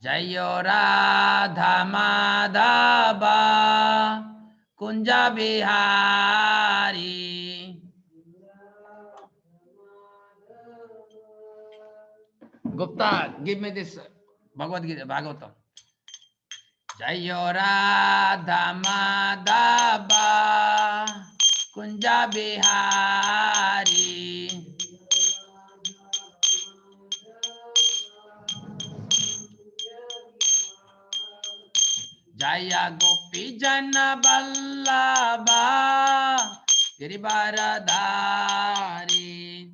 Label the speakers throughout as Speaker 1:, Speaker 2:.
Speaker 1: Jayo Radha Madhava Kunja Bihari. Gupta, give me this Bhagavad Gita, Bhagavatam. Jayo Radha Madhava Kunja Bihari. Jaya Gopi Jana Vallabha Girivaradhari.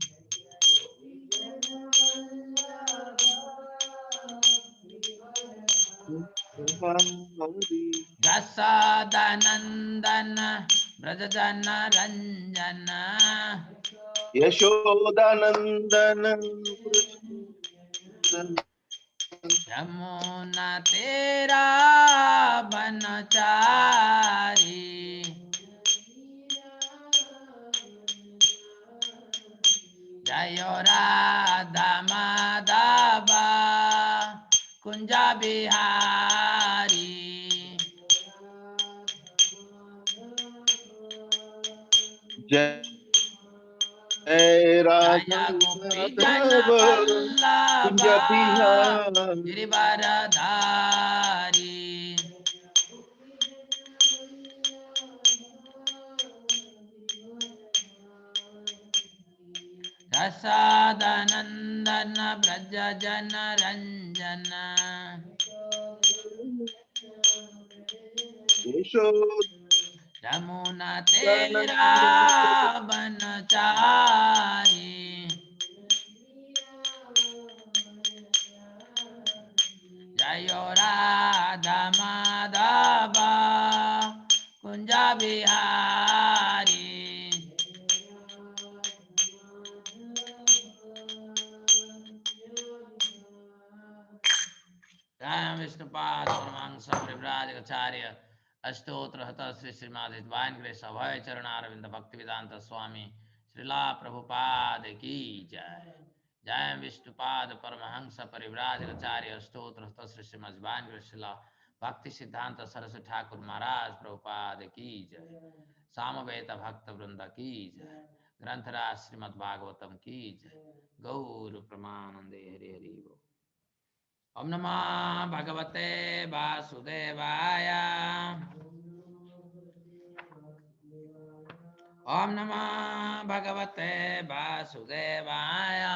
Speaker 1: Jasadanandana Brajajana Ranjana
Speaker 2: Yashodanandana
Speaker 1: Yamuna Tera Vanachari. Jayo Radha Madhava Kunja Bihari.
Speaker 2: Jai
Speaker 1: Jaya
Speaker 2: Radha
Speaker 1: Gopi Jana
Speaker 2: Madhava Kunja
Speaker 1: Vallabha
Speaker 2: Bihari.
Speaker 1: Girivaradhari. Rasadanandana Brajajana Ranjana Yamuna Tera Vanachari. Jayo Radha Madhava Kunja Bihari. Jai Vishnupada Paramahansa Parivrajacharya Ashtotra Hata Sri Srimad Divine Grace Abhay Charanaravinda Bhaktivedanta Swami Srila Prabhupada Ki Jai. Jai Vishnupada Paramahansa Parivrajacharya Ashtotra Hata Sri Srimad Divine Grace Srila Bhakti Siddhanta Saraswati Thakur Maharaj Prabhupada Ki Jai. Samaveta Bhakta Vrinda Ki Jai. Granthara Srimad Bhagavatam Ki Jai. Gauru Pramanande Hari Hari Bo. Om Namah Bhagavate Vasudevaya. Om Namah Bhagavate Vasudevaya.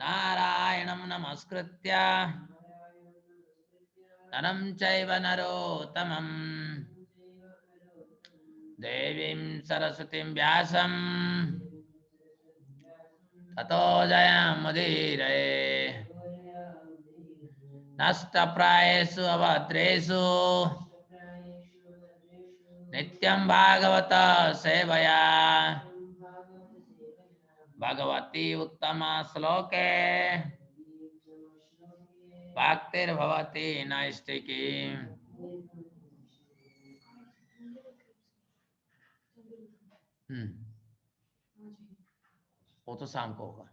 Speaker 1: Narayanam Namaskritya Naram Chaiva Narottamam Devim Saraswatim Vyasam Tato Jayamudire. Nasta Prayesu Avadresu Nityam Bhagavata Sevaya Bhagavati Uttama Sloke Bhaktir Bhavati Naistiki. वो तो शाम को होगा.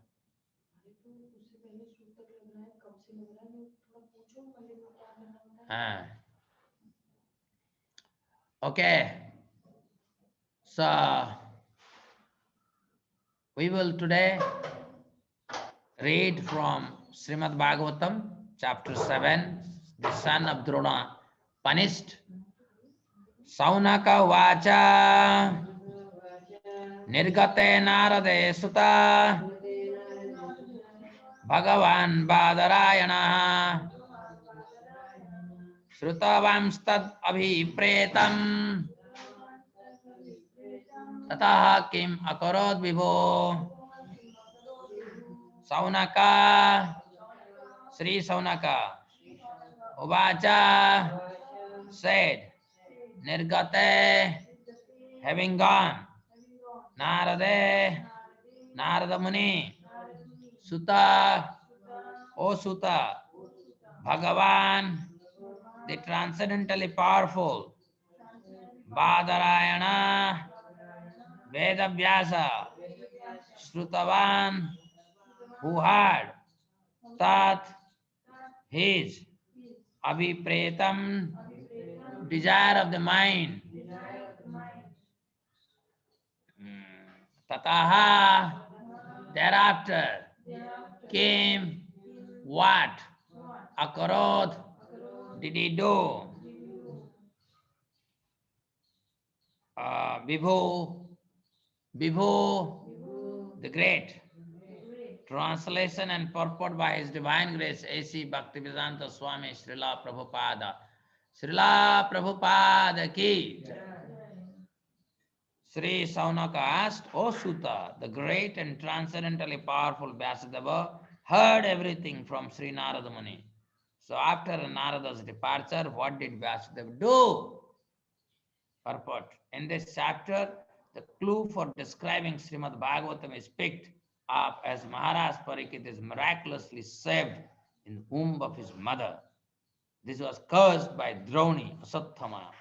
Speaker 1: हाँ. Okay. So we will today read from Srimad Bhagavatam, chapter 7, the son of Drona punished. Saunaka Vacha Nirgate Nārade Sutta Bhagavan Badarayana Shrutavamstad Abhipretam Tataha Kim Akarod Vibho. Saunaka, Sri Saunaka Uvacha said, Nirgate, having gone, Nārade, Nārada Muni, Sutta, O Sutta, Bhagavan, the transcendently powerful, Badarayana, Veda Vyasa, Shrutavan, who heard tat his abhipretam desire of the mind. Tataha thereafter came what? Akarod did he do? Vibhu, the great. Translation and purport by His Divine Grace A.C. Bhaktivedanta Swami Srila Prabhupada. Srila Prabhupada ki. Sri Saunaka asked, O Sutta, the great and transcendently powerful Vyāsadeva heard everything from Sri Nārada Muni. So after Nārada's departure, what did Vyāsadeva do? Purport. In this chapter, the clue for describing Srimad Bhagavatam is picked up as Maharaj Parikshit is miraculously saved in the womb of his mother. This was caused by Droni, Asatthama,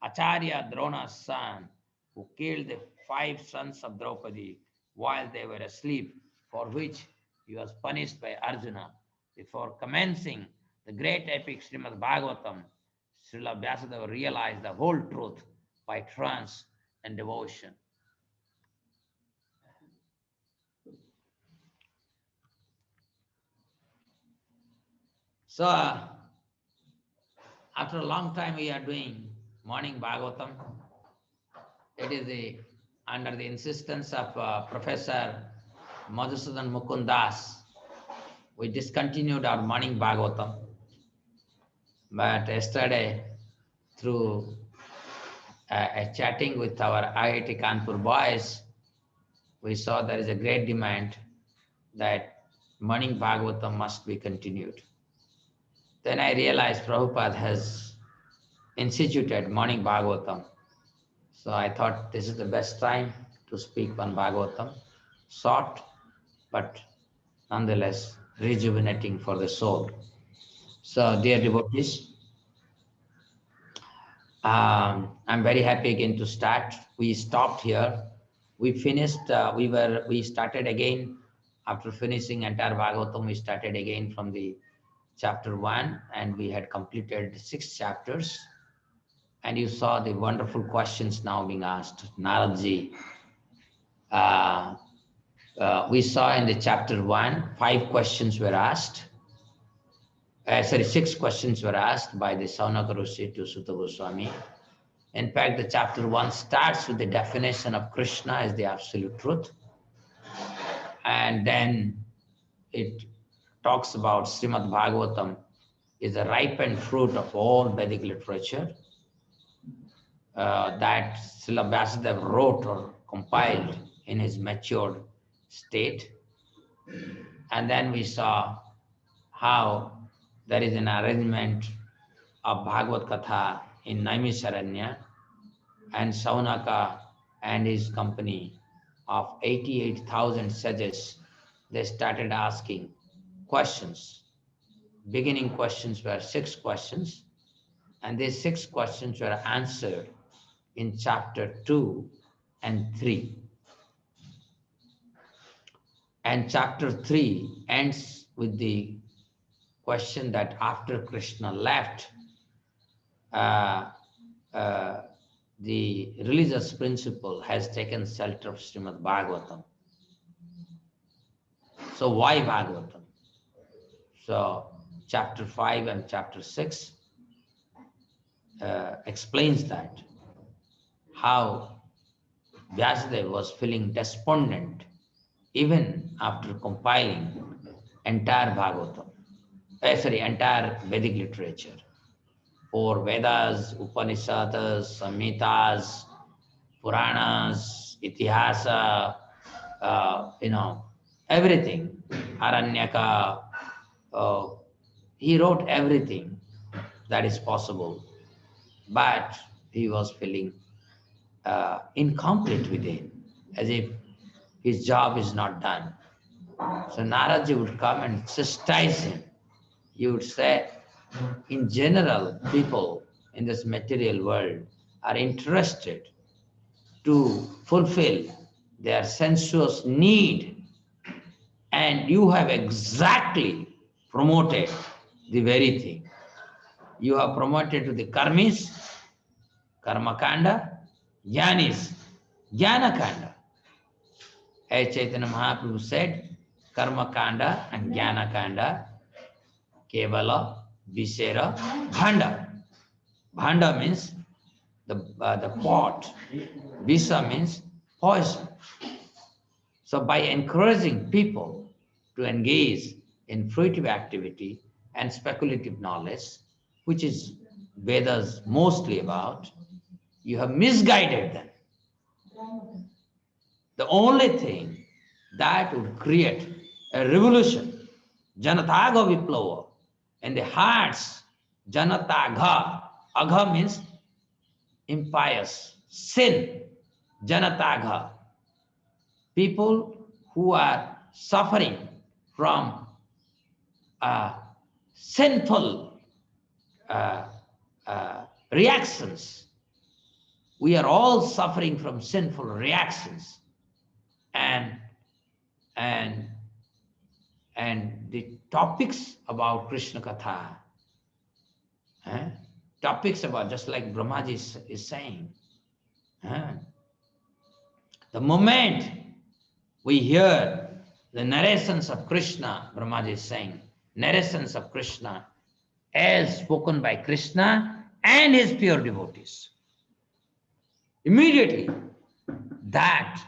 Speaker 1: Acharya Drona's son, who killed the 5 sons of Draupadi while they were asleep, for which he was punished by Arjuna. Before commencing the great epic Srimad Bhagavatam, Srila Vyāsadeva realized the whole truth by trance and devotion. So, after a long time we are doing morning Bhagavatam. It is under the insistence of Professor Madhusudan Mukundas. We discontinued our morning Bhagavatam. But yesterday, through a chatting with our IIT Kanpur boys, we saw there is a great demand that morning Bhagavatam must be continued. Then I realized Prabhupada has instituted morning Bhagavatam. So I thought this is the best time to speak on Bhagavatam. Short, but nonetheless rejuvenating for the soul. So dear devotees, I'm very happy again to start. We stopped here. We finished, we started again after finishing entire Bhagavatam. We started again from the chapter 1 and we had completed 6 chapters. And you saw the wonderful questions now being asked. Nāradji, we saw in the chapter 1, 5 questions were asked. 6 questions were asked by the Saunaka Rishi to Sutta Goswami. In fact, the chapter 1 starts with the definition of Krishna as the absolute truth. And then it talks about Srimad Bhagavatam is a ripened fruit of all Vedic literature that Srila Vyāsadeva wrote or compiled in his matured state. And then we saw how there is an arrangement of Bhagavad Katha in Naimisharanya, and Saunaka and his company of 88,000 sages, they started asking questions. Beginning questions were 6 questions, and these 6 questions were answered in chapter 2 and 3. And chapter 3 ends with the question that after Krishna left, the religious principle has taken shelter of Srimad Bhagavatam. So why Bhagavatam? So chapter 5 and chapter 6 explains that, how Vyāsadeva was feeling despondent even after compiling entire Bhagavatam, entire Vedic literature, 4 Vedas, Upanishads, Samhitas, Puranas, Itihasa, everything, Aranyaka. He wrote everything that is possible, but he was feeling incomplete within, as if his job is not done. So Nārada would come and chastise him. He would say, in general, people in this material world are interested to fulfill their sensuous need And you have exactly promoted the very thing. You have promoted to the karmis, karma kanda, jnanis, jnana kanda. As Chaitanya Mahaprabhu said, karma kanda and jnana kanda, kevala, visera, bhanda. Bhanda means the pot. Visa means poison. So by encouraging people to engage in fruitive activity and speculative knowledge, which is Vedas mostly about, you have misguided them. The only thing that would create a revolution, Janataga Viplava, in the hearts, Janataga, Agha means impious, sin, Janataga, people who are suffering from sinful reactions. We are all suffering from sinful reactions, and the topics about Krishna Katha, topics about, just like Brahmaji is saying, the moment we hear the narrations of Krishna, Brahmaji is saying, narrations of Krishna as spoken by Krishna and his pure devotees, immediately that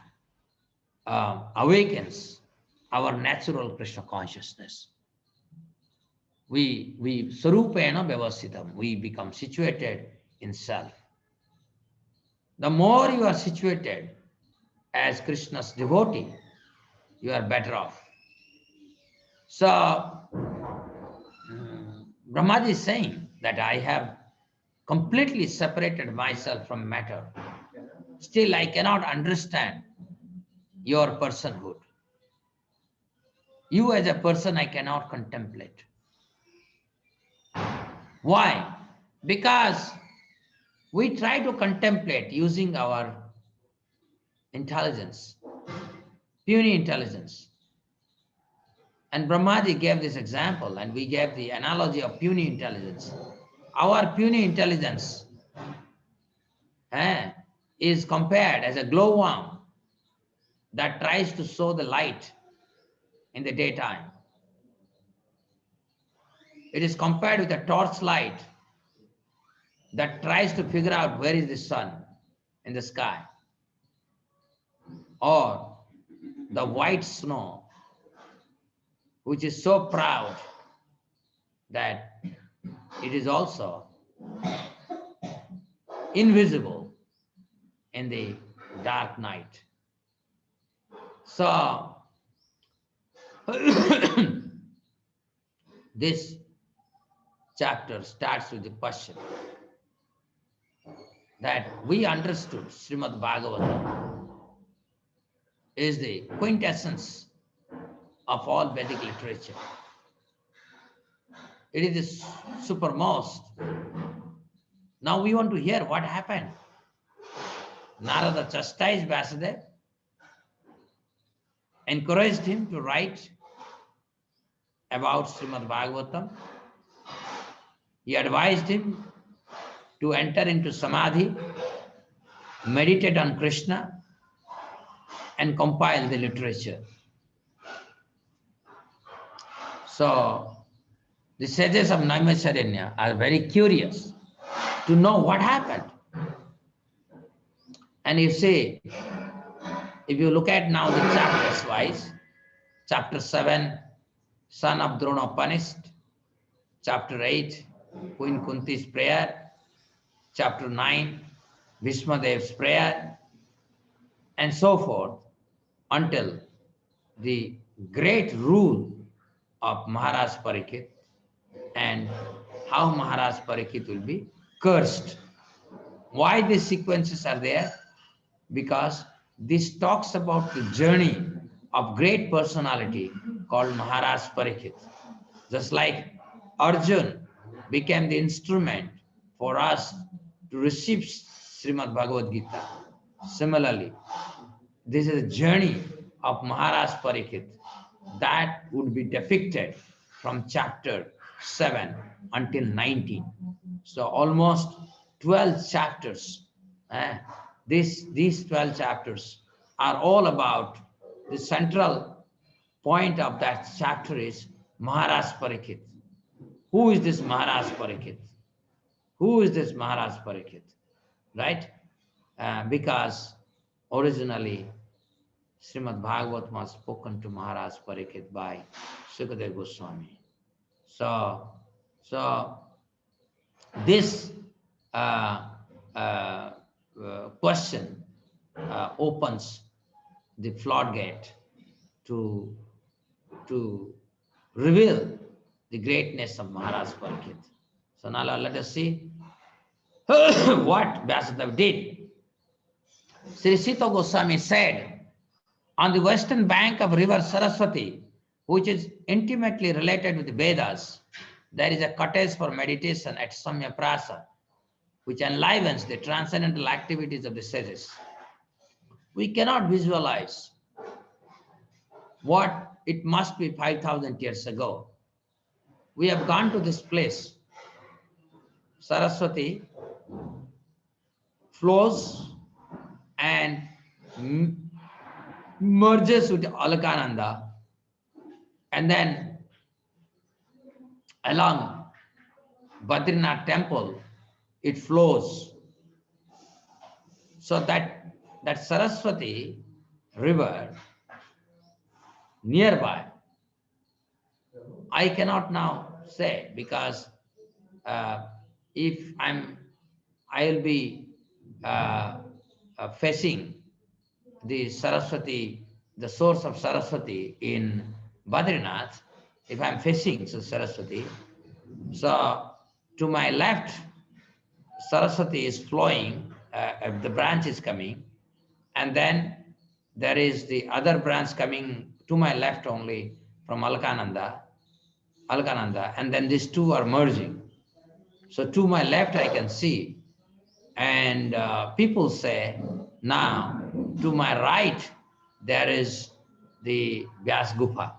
Speaker 1: awakens our natural Krishna consciousness. We sarupena vyavasitam, we become situated in self. The more you are situated as Krishna's devotee, you are better off. So Brahmaji is saying that I have completely separated myself from matter. Still, I cannot understand your personhood. You as a person, I cannot contemplate. Why? Because we try to contemplate using our intelligence, puny intelligence. And Brahmaji gave this example, and we gave the analogy of puny intelligence. Our puny intelligence is compared as a glowworm that tries to show the light in the daytime. It is compared with a torchlight that tries to figure out where is the sun in the sky, or the white snow, which is so proud that it is also invisible in the dark night. So this chapter starts with the question that we understood Srimad Bhagavatam is the quintessence of all Vedic literature. It is the supermost. Now we want to hear what happened. Nārada chastised Vyāsadeva, encouraged him to write about Srimad Bhagavatam. He advised him to enter into Samadhi, meditate on Krishna, and compile the literature. So the sages of Naimisharanya are very curious to know what happened. And you see, if you look at now the chapters wise, chapter 7, son of Drona punished, chapter 8, Queen Kunti's prayer, chapter 9, Bhishmadev's prayer, and so forth, until the great rule of Maharaj Parikshit and how Maharaj Parikshit will be cursed. Why these sequences are there? Because this talks about the journey of great personality called Maharaj Parikshit. Just like Arjun became the instrument for us to receive Srimad Bhagavad Gita. Similarly, this is a journey of Maharaj Parikshit that would be depicted from chapter 7 until 19. So almost 12 chapters. eh, these 12 chapters are all about the central point of that chapter is Maharaj Parikshit. Who is this Maharaj Parikshit? Who is this Maharaj Parikshit? Right? Because originally Srimad Bhagavatam was spoken to Maharaj Parikshit by Sukadeva Goswami. So this uh, uh, question opens the floodgate to reveal the greatness of Maharaj Parikshit. So now let us see what Vyāsadeva did. Sri Sita Goswami said, on the western bank of river Saraswati, which is intimately related with the Vedas, there is a cottage for meditation at Samya Prasa, which enlivens the transcendental activities of the sages. We cannot visualize what it must be 5,000 years ago. We have gone to this place. Saraswati flows and merges with Alakananda, and then along Badrinath temple, it flows. So that Saraswati river nearby, I cannot now say, because if I'll be facing the Saraswati, the source of Saraswati in Badrinath, if I'm facing Saraswati, so to my left, Saraswati is flowing, the branch is coming, and then there is the other branch coming to my left only from Alkananda, and then these two are merging. So to my left I can see, and people say, now to my right there is the Vyas Gufa.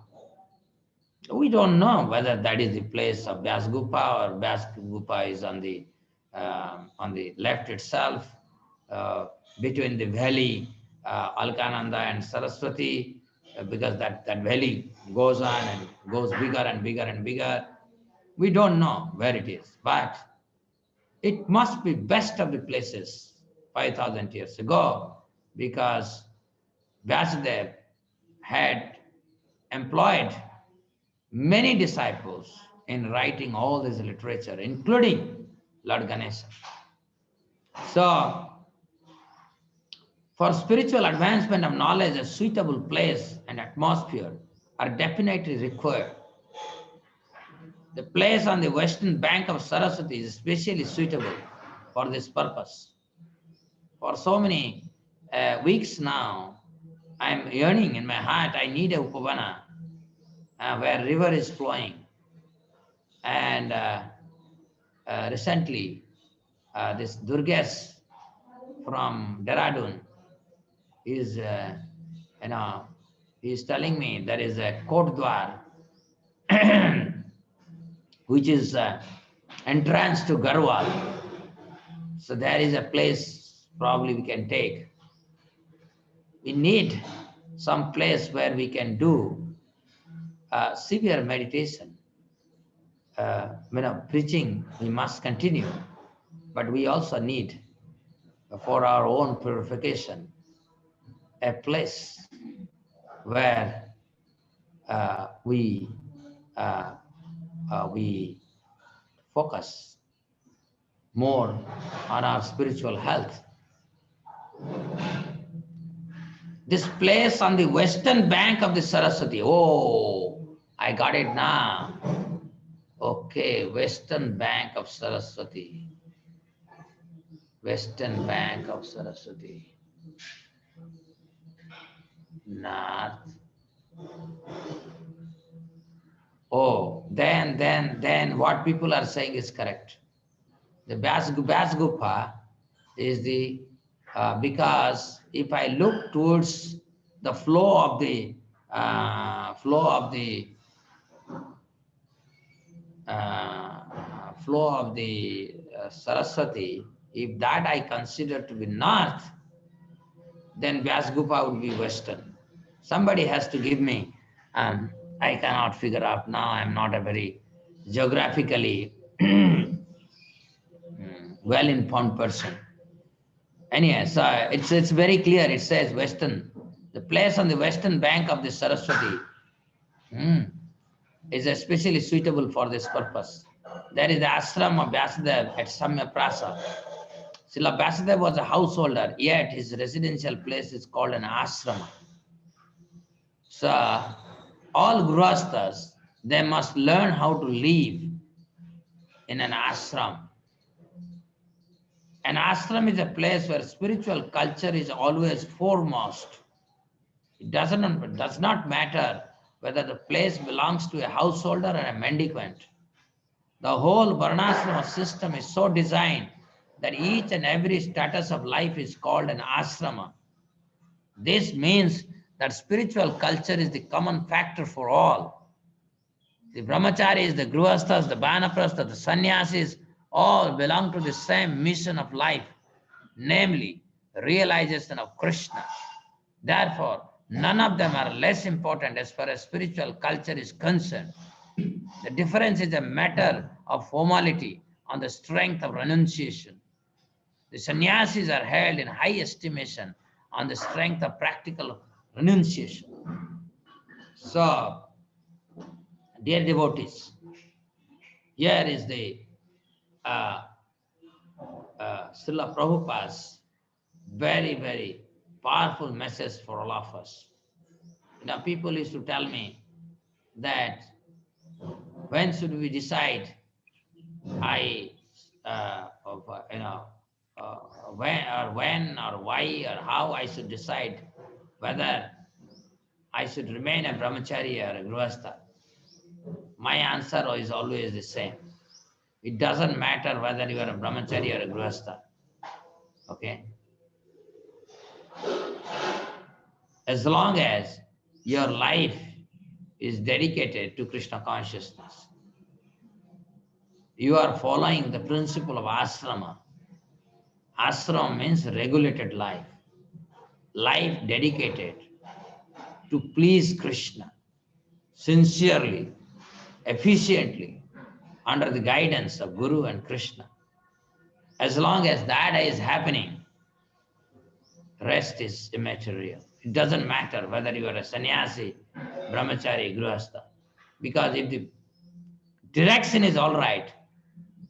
Speaker 1: We don't know whether that is the place of Vyas Gufa or Vyas Gufa is on the left itself, between the valley Alkananda and Saraswati, because that valley goes on and goes bigger and bigger and bigger. We don't know where it is, but it must be best of the places 5,000 years ago, because Vyāsadeva had employed many disciples in writing all this literature, including Lord Ganesha. So, for spiritual advancement of knowledge, a suitable place and atmosphere are definitely required. The place on the western bank of Saraswati is especially suitable for this purpose. For so many weeks now, I'm yearning in my heart, I need a Upavana where river is flowing. And recently, this Durgesh from Dehradun is, he is telling me there is a Kotdwar, which is entrance to Garhwal. So there is a place probably we can take. We need some place where we can do severe meditation. Preaching we must continue, but we also need, for our own purification, a place where we focus more on our spiritual health. This place on the western bank of the Saraswati. Oh, I got it now. Okay, western bank of Saraswati. Western bank of Saraswati. North. Oh, then what people are saying is correct. The Vyas Gufa is the, because if I look towards the flow of the flow of the Saraswati, if that I consider to be north, then Vyāsagupa would be western. Somebody has to give me, I cannot figure out now, I'm not a very geographically well-informed person. Anyway, so it's very clear, it says western. The place on the western bank of the Saraswati is especially suitable for this purpose. There is the ashram of Vyāsadeva at Samyaprasa. Srila Vyāsadeva was a householder, yet his residential place is called an ashrama. So all grihasthas, they must learn how to live in an ashram. An ashram is a place where spiritual culture is always foremost. It does not matter whether the place belongs to a householder or a mendicant. The whole varnashrama system is so designed that each and every status of life is called an ashrama. This means that spiritual culture is the common factor for all. The brahmacharis, the grihasthas, the vanaprastha, the sannyasis, all belong to the same mission of life, namely realization of Krishna. Therefore, none of them are less important as far as spiritual culture is concerned. The difference is a matter of formality on the strength of renunciation. The sannyasis are held in high estimation on the strength of practical renunciation. So, dear devotees, here is the Srila Prabhupada's very, very powerful message for all of us. People used to tell me that when should we decide when or why or how I should decide whether I should remain a brahmachari or a grihastha. My answer is always the same. It doesn't matter whether you are a brahmachari or a grihastha. Okay? As long as your life is dedicated to Krishna consciousness, you are following the principle of ashrama. Ashrama means regulated life. Life dedicated to please Krishna sincerely, efficiently, under the guidance of Guru and Krishna. As long as that is happening, rest is immaterial. It doesn't matter whether you are a sannyasi, brahmachari, grihastha. Because if the direction is all right,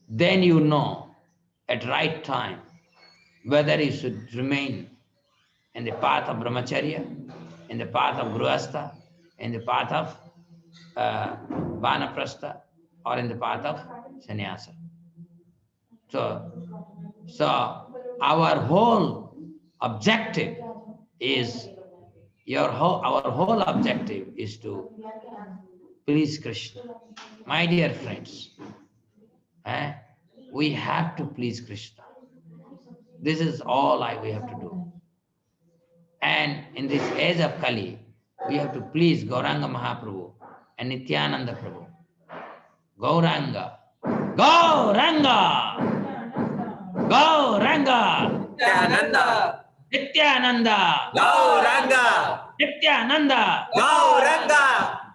Speaker 1: then you know at right time whether you should remain in the path of brahmacharya, in the path of grihastha, in the path of vanaprastha, or in the path of sannyasa. So our whole objective is our whole objective is to please Krishna. My dear friends, we have to please Krishna. This is all we have to do. And in this age of Kali, we have to please Gauranga Mahaprabhu and Nityananda Prabhu. Gauranga, Gauranga, Gauranga,
Speaker 3: Nityananda,
Speaker 1: Nityananda,
Speaker 3: Gauranga,
Speaker 1: Nityananda,
Speaker 3: Gauranga,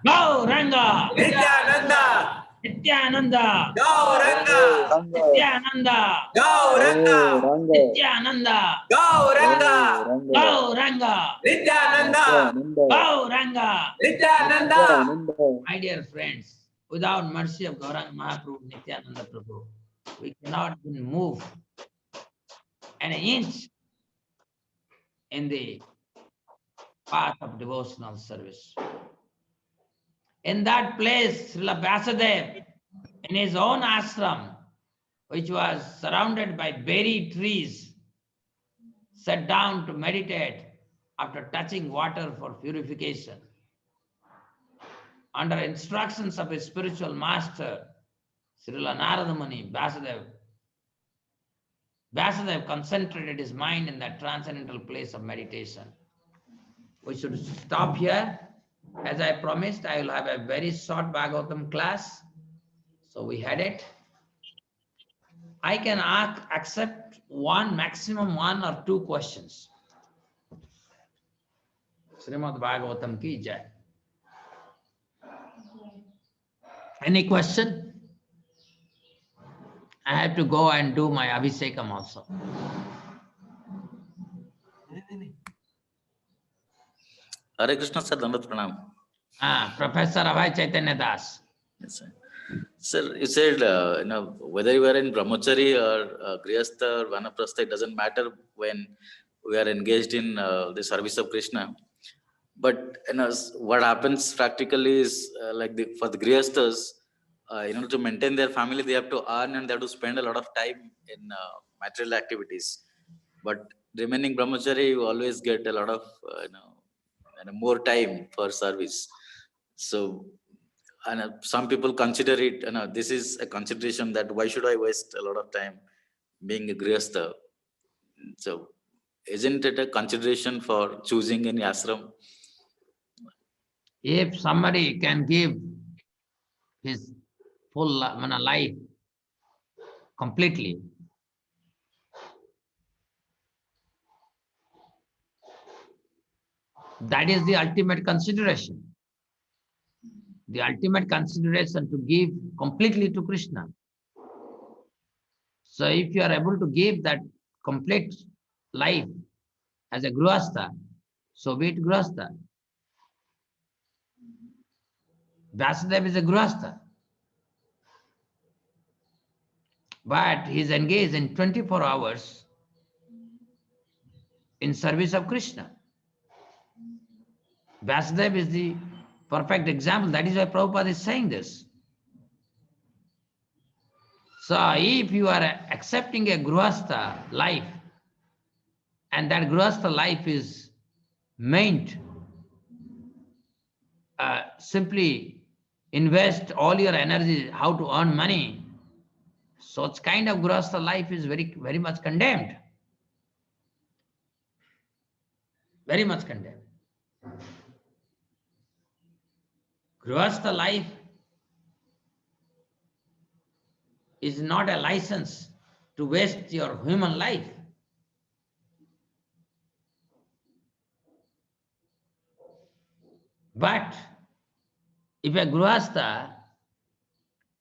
Speaker 1: Gauranga,
Speaker 3: Nityananda,
Speaker 1: Nityananda,
Speaker 3: Gauranga,
Speaker 1: Nityananda,
Speaker 3: Gauranga,
Speaker 1: Nityananda,
Speaker 3: Gauranga,
Speaker 1: Gauranga,
Speaker 3: Nityananda,
Speaker 1: Gauranga.
Speaker 3: Nityananda.
Speaker 1: My dear friends, without mercy of Gauranga Mahaprabhu, Nityananda Prabhu, we cannot even move an inch in the path of devotional service. In that place, Srila Vyāsadeva, in his own ashram, which was surrounded by berry trees, sat down to meditate after touching water for purification. Under instructions of his spiritual master, Srila Nārada Muni, Vyāsadeva concentrated his mind in that transcendental place of meditation. We should stop here As I promised, I will have a very short Bhagavatam class. So we had it. I can accept maximum one or two questions. Srimad Bhagavatam ki jai. Any question? I have to go and do my Abhishekam also.
Speaker 4: Hare Krishna, sir. Dandat pranam.
Speaker 1: Professor Abhay Chaitanya Das.
Speaker 4: Yes, sir. Sir, you said, whether you are in brahmachari or grihastha or vanaprastha, it doesn't matter when we are engaged in the service of Krishna. But what happens practically is for the grihasthas, to maintain their family, they have to earn and they have to spend a lot of time in material activities. But remaining brahmachari, you always get a lot of more time for service. So, and some people consider it, this is a consideration that why should I waste a lot of time being a grihastha? So, isn't it a consideration for choosing any ashram?
Speaker 1: If somebody can give his full life completely, that is the ultimate consideration. The ultimate consideration to give completely to Krishna. So if you are able to give that complete life as a grihastha, so be it grihastha. Vyāsadeva is a grihastha. But he is engaged in 24 hours in service of Krishna. Vyāsadeva is the perfect example. That is why Prabhupada is saying this. So if you are accepting a grihastha life, and that grihastha life is meant simply invest all your energy how to earn money, such kind of grihastha life is very, very much condemned. Very much condemned. Grihastha life is not a license to waste your human life. But if a grihastha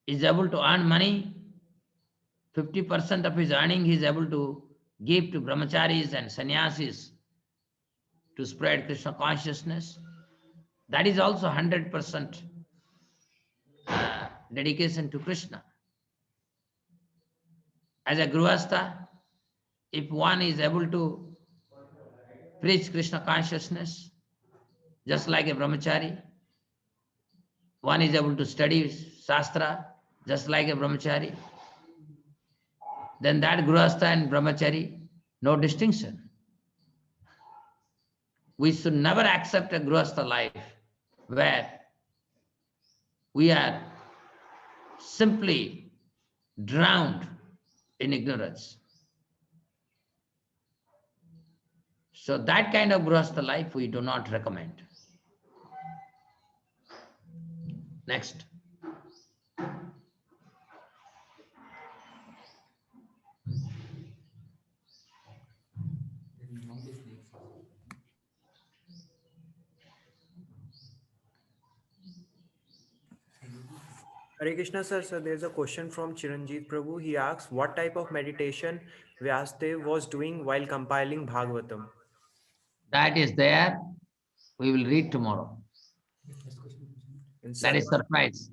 Speaker 1: is able to earn money, 50% of his earning he is able to give to brahmacharis and sannyasis to spread Krishna consciousness, that is also 100% dedication to Krishna. As a grihastha, if one is able to preach Krishna consciousness, just like a brahmachari, one is able to study Shastra, just like a brahmachari, then that grihastha and brahmachari, no distinction. We should never accept a grihastha life where we are simply drowned in ignorance. So that kind of grihastha life we do not recommend. Next.
Speaker 5: Hare Krishna, sir. So there's a question from Chiranjeev Prabhu. He asks, what type of meditation Vyāsadeva was doing while compiling Bhagavatam?
Speaker 1: That is there. We will read tomorrow. That is surprise.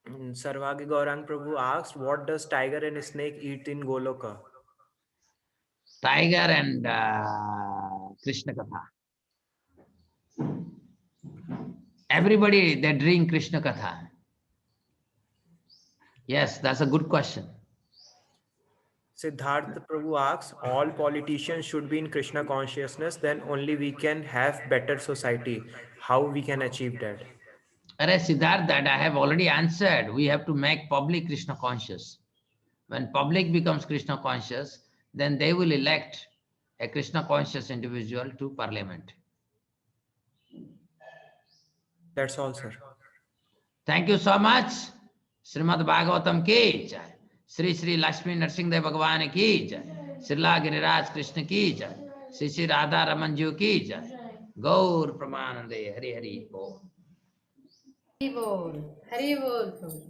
Speaker 5: Sarvagi Gaurang Prabhu asks, what does tiger and snake eat in Goloka?
Speaker 1: Tiger and Krishna Katha. Everybody, they drink Krishna Katha. Yes, that's a good question.
Speaker 5: Siddhartha Prabhu asks, all politicians should be in Krishna consciousness, then only we can have better society. How we can achieve that?
Speaker 1: Siddhartha, that I have already answered. We have to make public Krishna conscious. When public becomes Krishna conscious, then they will elect a Krishna conscious individual to parliament.
Speaker 5: That's all, sir.
Speaker 1: Thank you so much. Srimad Bhagavatam ki jai. Sri Sri Lakshmi Narasimha Bhagavan ki jai. Srila Giriraj Krishna ki jai. Sri Sri Radha Ramanju ki jai. Gaur Pramanande Hari Hari Bol.
Speaker 6: Hari Bol. Hari Bol.